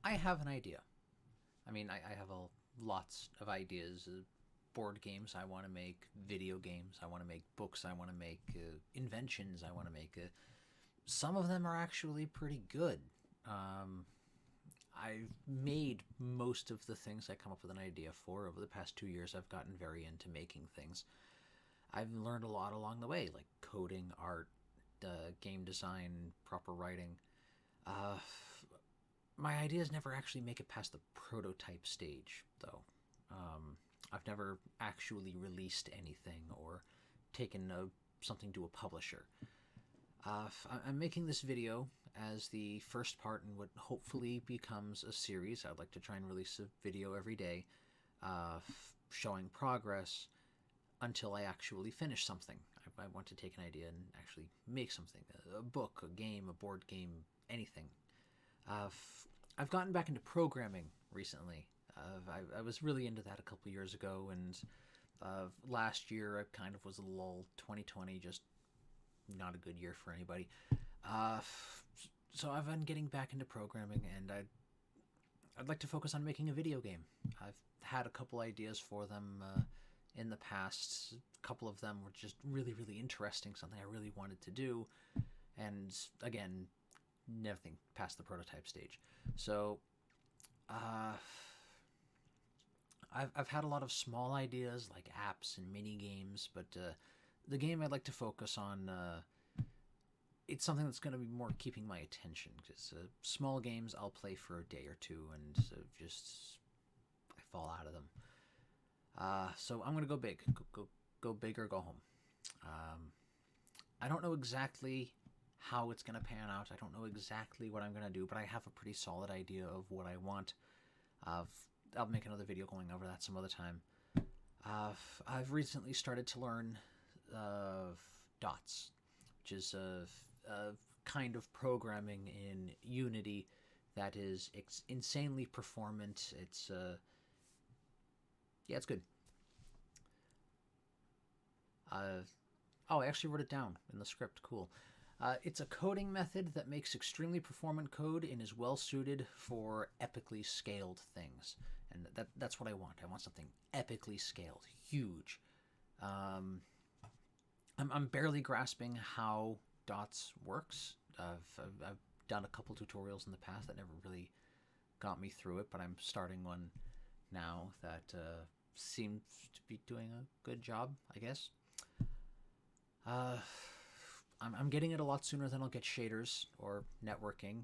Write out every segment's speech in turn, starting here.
I have an idea. I mean, I have lots of ideas. Board games I want to make, video games I want to make, books I want to make, inventions I want to make. Some of them are actually pretty good. Um, I've made most of the things I come up with an idea for. Over the past 2 years, I've gotten very into making things. I've learned a lot along the way, like coding, art, game design, proper writing. Uh, my ideas never actually make it past the prototype stage, though. I've never actually released anything or taken something to a publisher. I'm making this video as the first part in what hopefully becomes a series. I'd like to try and release a video every day, showing progress until I actually finish something. I want to take an idea and actually make something, a book, a game, a board game, anything. Uh, I've gotten back into programming recently. I was really into that a couple years ago, and last year I kind of was a lull. 2020 just not a good year for anybody. Uh, so I've been getting back into programming, and I'd like to focus on making a video game. I've had a couple ideas for them in the past. A couple of them were just really interesting, something I really wanted to do, and again, nothing past the prototype stage. So, uh, I've had a lot of small ideas like apps and mini games, but the game I'd like to focus on, it's something that's going to be more keeping my attention, because small games I'll play for a day or two and just I fall out of them. So I'm going to go big, go big or go home. Um, I don't know exactly how it's going to pan out. I don't know exactly what I'm going to do, but I have a pretty solid idea of what I want. Uh, I'll make another video going over that some other time. I've recently started to learn dots, which is a kind of programming in Unity that is insanely performant. It's yeah, it's good. Oh, I actually wrote it down in the script. Cool. It's a coding method that makes extremely performant code and is well suited for epically scaled things. And that's what I want. I want something epically scaled, huge. Um, I'm barely grasping how dots works. I've done a couple tutorials in the past that never really got me through it, but I'm starting one now that seems to be doing a good job, I guess. Uh, I'm getting it a lot sooner than I'll get shaders or networking.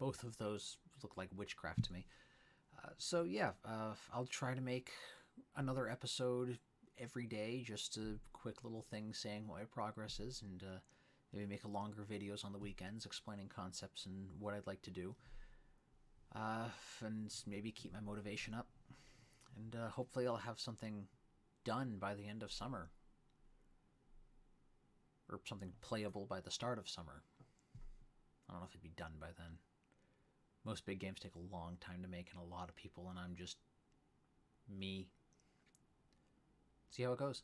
Both of those look like witchcraft to me. So yeah, I'll try to make another episode every day, just a quick little thing saying what my progress is, and maybe make a longer videos on the weekends explaining concepts and what I'd like to do, and maybe keep my motivation up. And hopefully I'll have something done by the end of summer, or something playable by the start of summer. I don't know if it'd be done by then. Most big games take a long time to make and a lot of people, and I'm just me. See how it goes.